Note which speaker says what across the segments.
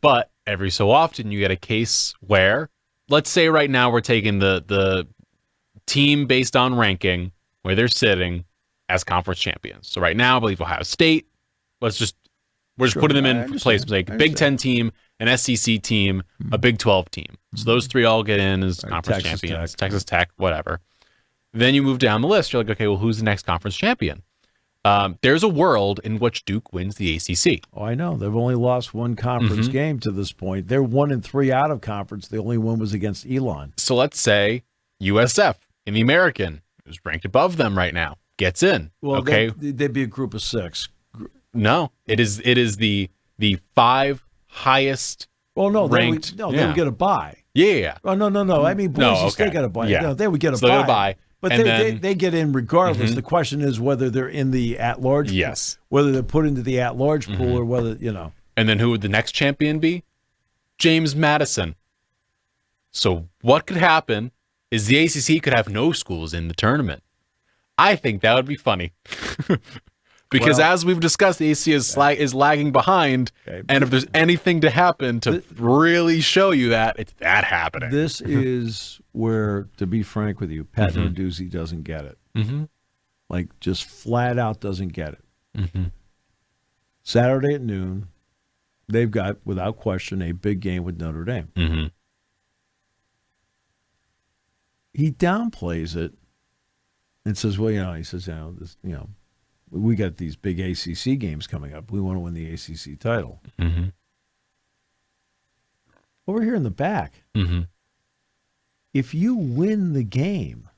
Speaker 1: But every so often, you get a case where, let's say right now we're taking the team based on ranking where they're sitting as conference champions. So right now, I believe Ohio State. We're just putting them in place. Like Big Ten team, an SEC team, a Big 12 team. So those three all get in as conference champions. Texas Tech, whatever. Then you move down the list. You're like, okay, well, who's the next conference champion? There's a world in which Duke wins the ACC.
Speaker 2: Oh, I know. They've only lost one conference game to this point. They're 1-3 out of conference. The only one was against Elon.
Speaker 1: So let's say USF in the American, who's ranked above them right now, gets in.
Speaker 2: Well,
Speaker 1: okay,
Speaker 2: they'd be a group of 6.
Speaker 1: No, it is the 5 highest.
Speaker 2: Well, no,
Speaker 1: ranked.
Speaker 2: They would get a bye.
Speaker 1: Yeah.
Speaker 2: Oh, no. I mean, Boise State got a bye.
Speaker 1: Yeah.
Speaker 2: No, they would get a
Speaker 1: so
Speaker 2: bye.
Speaker 1: They get a bye.
Speaker 2: But they get in regardless. The question is whether they're in the at-large pool,
Speaker 1: yes,
Speaker 2: whether they're put into the at-large pool or whether,
Speaker 1: And then who would the next champion be? James Madison. So what could happen is the ACC could have no schools in the tournament. I think that would be funny. Because as we've discussed, the ACC is lagging behind, and if there's anything to happen to really show you that, it's that happening.
Speaker 2: This is where, to be frank with you, Pat Narduzzi doesn't get it. Like, just flat out doesn't get it. Saturday at noon, they've got, without question, a big game with Notre Dame. He downplays it and says, well, we got these big ACC games coming up. We want to win the ACC title. Over here in the back, if you win the game,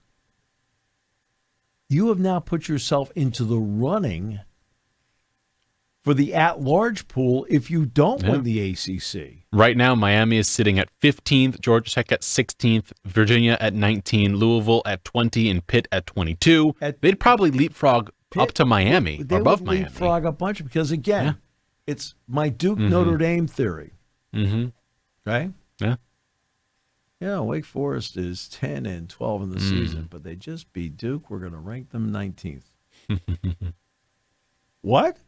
Speaker 2: you have now put yourself into the running for the at-large pool if you don't win the ACC.
Speaker 1: Right now, Miami is sitting at 15th, Georgia Tech at 16th, Virginia at 19, Louisville at 20, and Pitt at 22. They'd probably leapfrog Pitt, up to Miami,
Speaker 2: they
Speaker 1: above
Speaker 2: would
Speaker 1: Miami.
Speaker 2: Leapfrog a bunch because, again, it's my Duke Notre Dame theory. Right?
Speaker 1: Yeah.
Speaker 2: Yeah, Wake Forest is 10-12 in the season, but they just beat Duke. We're going to rank them 19th. What?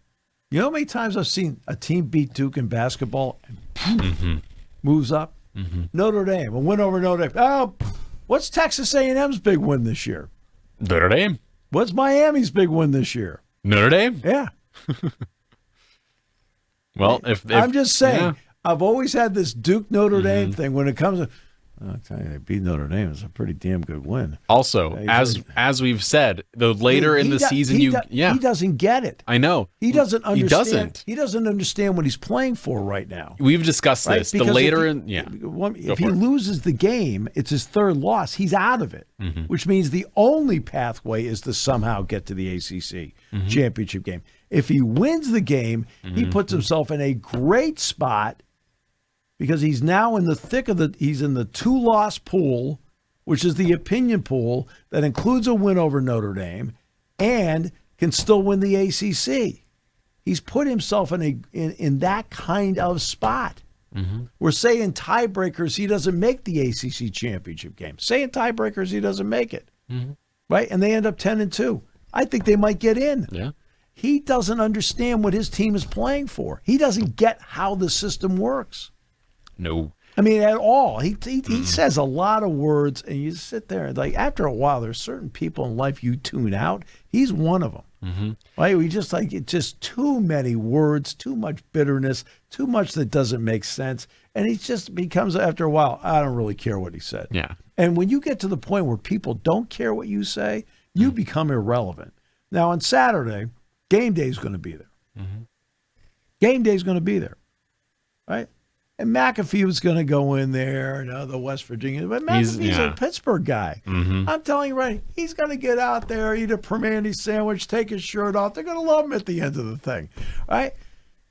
Speaker 2: You know how many times I've seen a team beat Duke in basketball and moves up? Notre Dame, a win over Notre Dame. Oh, what's Texas A&M's big win this year?
Speaker 1: Notre Dame.
Speaker 2: What's Miami's big win this year?
Speaker 1: Notre Dame?
Speaker 2: Yeah.
Speaker 1: Well, if
Speaker 2: I'm just saying, I've always had this Duke Notre Dame thing when it comes to, I'll tell you, they beat Notre Dame. It's a pretty damn good win.
Speaker 1: Also, as we've said, the later in the season,
Speaker 2: he doesn't get it.
Speaker 1: I know.
Speaker 2: He doesn't understand.
Speaker 1: He doesn't.
Speaker 2: He doesn't understand what he's playing for right now.
Speaker 1: We've discussed this.
Speaker 2: Because
Speaker 1: the later
Speaker 2: if he loses the game, it's his third loss. He's out of it, which means the only pathway is to somehow get to the ACC championship game. If he wins the game, he puts himself in a great spot. Because he's now in the thick of he's in the 2-loss pool, which is the opinion pool that includes a win over Notre Dame and can still win the ACC. He's put himself in that kind of spot. We're saying tiebreakers, he doesn't make the ACC championship game. Saying tiebreakers, he doesn't make it. Right? And they end up 10-2. I think they might get in.
Speaker 1: Yeah.
Speaker 2: He doesn't understand what his team is playing for. He doesn't get how the system works.
Speaker 1: No.
Speaker 2: I mean, at all. He says a lot of words, and you sit there, and like, after a while, there's certain people in life you tune out. He's one of them. Right? We just it's just too many words, too much bitterness, too much that doesn't make sense. And he just becomes, after a while, I don't really care what he said.
Speaker 1: Yeah.
Speaker 2: And when you get to the point where people don't care what you say, you become irrelevant. Now, on Saturday, game day is going to be there. Game day is going to be there. Right? And McAfee was going to go in there, the West Virginia. But McAfee's a Pittsburgh guy. I'm telling you right, he's going to get out there, eat a Primanti sandwich, take his shirt off. They're going to love him at the end of the thing, right?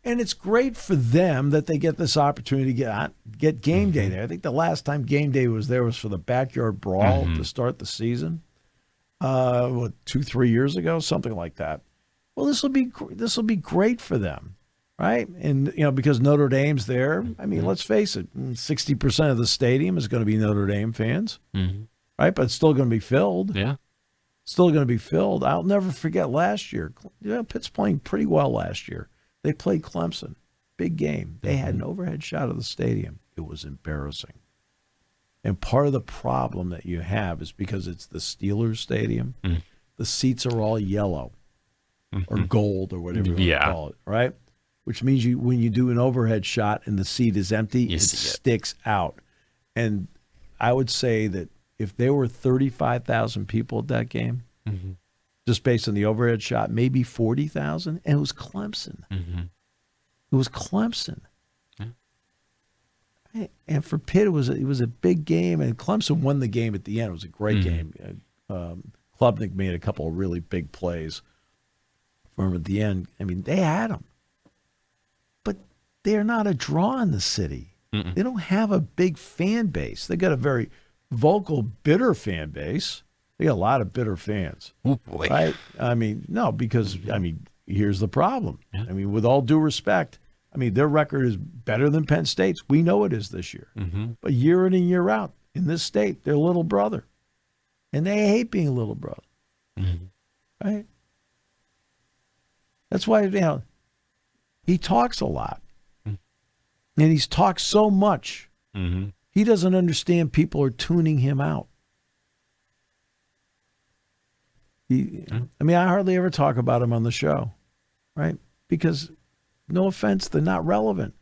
Speaker 2: And it's great for them that they get this opportunity to get game day there. I think the last time game day was there was for the backyard brawl to start the season. 2-3 years ago, something like that. Well, this will be great for them. Right? And, because Notre Dame's there, I mean, let's face it, 60% of the stadium is going to be Notre Dame fans. Right? But it's still going to be filled.
Speaker 1: Yeah.
Speaker 2: Still going to be filled. I'll never forget last year. Pitt's playing pretty well last year. They played Clemson. big game. They had an overhead shot of the stadium. It was embarrassing. And part of the problem that you have is because it's the Steelers stadium, the seats are all yellow or gold or whatever you want to call it, right? Which means when you do an overhead shot and the seat is empty, it sticks out. And I would say that if there were 35,000 people at that game, just based on the overhead shot, maybe 40,000, and it was Clemson. It was Clemson. And for Pitt, it was a big game, and Clemson won the game at the end. It was a great game. Klubnik made a couple of really big plays for him at the end. I mean, they had him. But they're not a draw in the city. They don't have a big fan base. They got a very vocal, bitter fan base. They got a lot of bitter fans.
Speaker 1: Oh, boy.
Speaker 2: Right? I mean, no, because, here's the problem. Yeah. I mean, with all due respect, their record is better than Penn State's. We know it is this year. But year in and year out, in this state, they're little brother. And they hate being a little brother. Right? That's why, he talks a lot. And he's talked so much. He doesn't understand people are tuning him out. I hardly ever talk about him on the show. Right? Because, no offense, they're not relevant.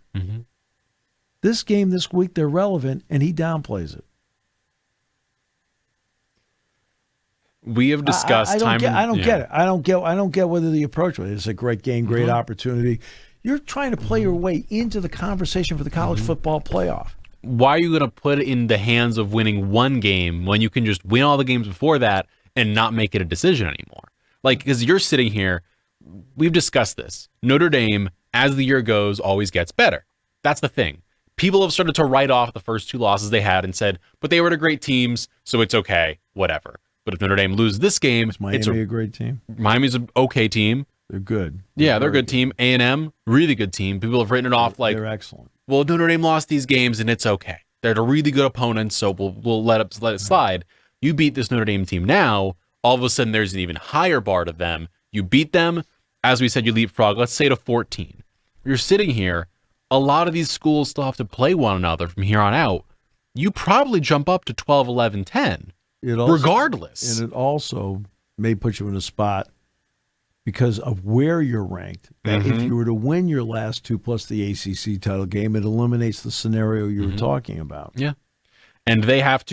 Speaker 2: This game this week, they're relevant, and he downplays it.
Speaker 1: We have discussed
Speaker 2: I don't get it. I don't get whether the approach was it's a great game, great opportunity. You're trying to play your way into the conversation for the college football playoff.
Speaker 1: Why are you going to put it in the hands of winning one game when you can just win all the games before that and not make it a decision anymore? Because you're sitting here, we've discussed this. Notre Dame, as the year goes, always gets better. That's the thing. People have started to write off the first two losses they had and said, but they were to great teams, so it's okay, whatever. But if Notre Dame loses this game,
Speaker 2: is Miami a great team?
Speaker 1: Miami's an okay team.
Speaker 2: They're good.
Speaker 1: They're a good team. A&M, really good team. People have written it off like
Speaker 2: they're excellent.
Speaker 1: Well, Notre Dame lost these games and it's okay. They're a really good opponent, so we'll let it slide. You beat this Notre Dame team now, all of a sudden there's an even higher bar to them. You beat them, as we said, you leapfrog, let's say to 14. You're sitting here, a lot of these schools still have to play one another from here on out. You probably jump up to 12, 11, 10, regardless.
Speaker 2: And it also may put you in a spot because of where you're ranked. That if you were to win your last two plus the ACC title game, it eliminates the scenario you were talking about.
Speaker 1: Yeah. And they have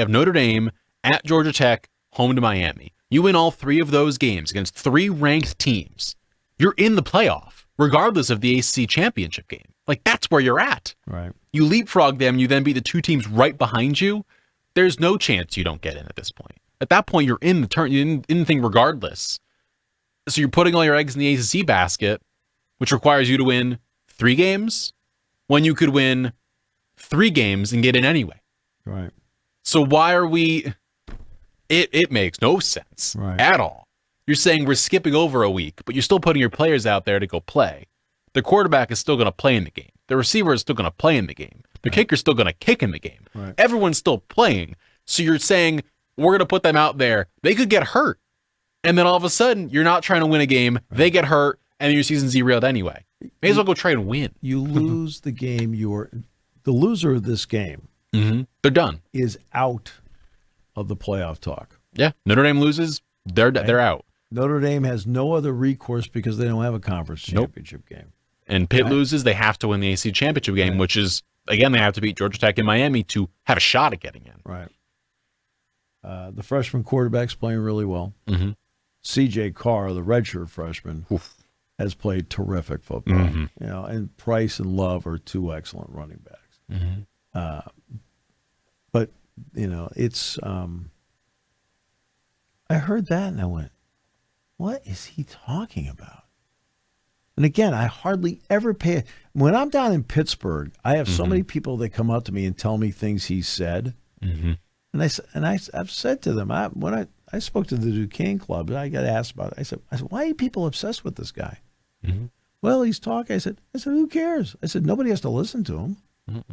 Speaker 1: Notre Dame at Georgia Tech, home to Miami. You win all three of those games against three ranked teams. You're in the playoff, regardless of the ACC championship game. That's where you're at.
Speaker 2: Right.
Speaker 1: You leapfrog them, you then beat the two teams right behind you. There's no chance you don't get in at this point. At that point, you're in the thing regardless. So you're putting all your eggs in the ACC basket, which requires you to win 3 games when you could win 3 games and get in anyway.
Speaker 2: Right.
Speaker 1: So why are we... It makes no sense at all. You're saying we're skipping over a week, but you're still putting your players out there to go play. The quarterback is still going to play in the game. The receiver is still going to play in the game. The kicker's still going to kick in the game.
Speaker 2: Right.
Speaker 1: Everyone's still playing. So you're saying we're going to put them out there. They could get hurt. And then all of a sudden, you're not trying to win a game. They get hurt, and your season's derailed anyway. May as well go try and win.
Speaker 2: You lose the game. The loser of this game.
Speaker 1: They're done.
Speaker 2: Is out of the playoff talk.
Speaker 1: Yeah. Notre Dame loses. They're out.
Speaker 2: Notre Dame has no other recourse because they don't have a conference championship game.
Speaker 1: And Pitt loses. They have to win the ACC championship game, which is, again, they have to beat Georgia Tech and Miami to have a shot at getting in.
Speaker 2: Right. The freshman quarterback's playing really well. C.J. Carr, the redshirt freshman, has played terrific football. And Price and Love are 2 excellent running backs. But it's. I heard that and I went, "What is he talking about?" And again, I hardly ever pay. When I'm down in Pittsburgh, I have so many people that come up to me and tell me things he said. And I've said to them, when I spoke to the Duquesne Club, and I got asked about it. I said, why are people obsessed with this guy? Well, he's talking. I said, who cares? I said, nobody has to listen to him.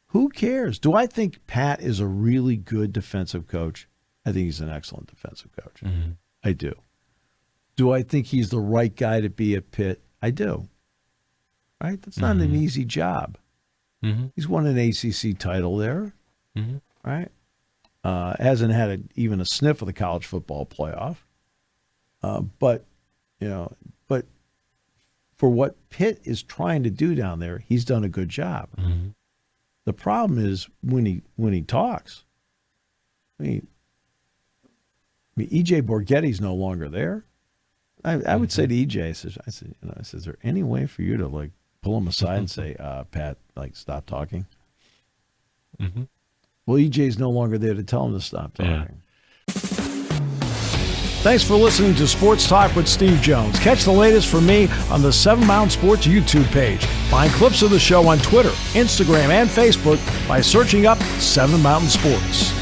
Speaker 2: Who cares? Do I think Pat is a really good defensive coach? I think he's an excellent defensive coach. I do. Do I think he's the right guy to be at Pitt? I do. right? That's not an easy job.
Speaker 1: Mm-hmm.
Speaker 2: He's won an ACC title there, right? Hasn't had even a sniff of the college football playoff. But for what Pitt is trying to do down there, he's done a good job.
Speaker 1: Mm-hmm.
Speaker 2: The problem is when he talks. I mean, EJ Borghetti's no longer there. I would say to EJ, I said, is there any way for you to like pull him aside and say, Pat, like stop talking?
Speaker 1: Mm-hmm.
Speaker 2: Well, EJ's no longer there to tell him to stop talking.
Speaker 1: Yeah.
Speaker 2: Thanks for listening to Sports Talk with Steve Jones. Catch the latest from me on the 7 Mountain Sports YouTube page. Find clips of the show on Twitter, Instagram, and Facebook by searching up 7 Mountain Sports.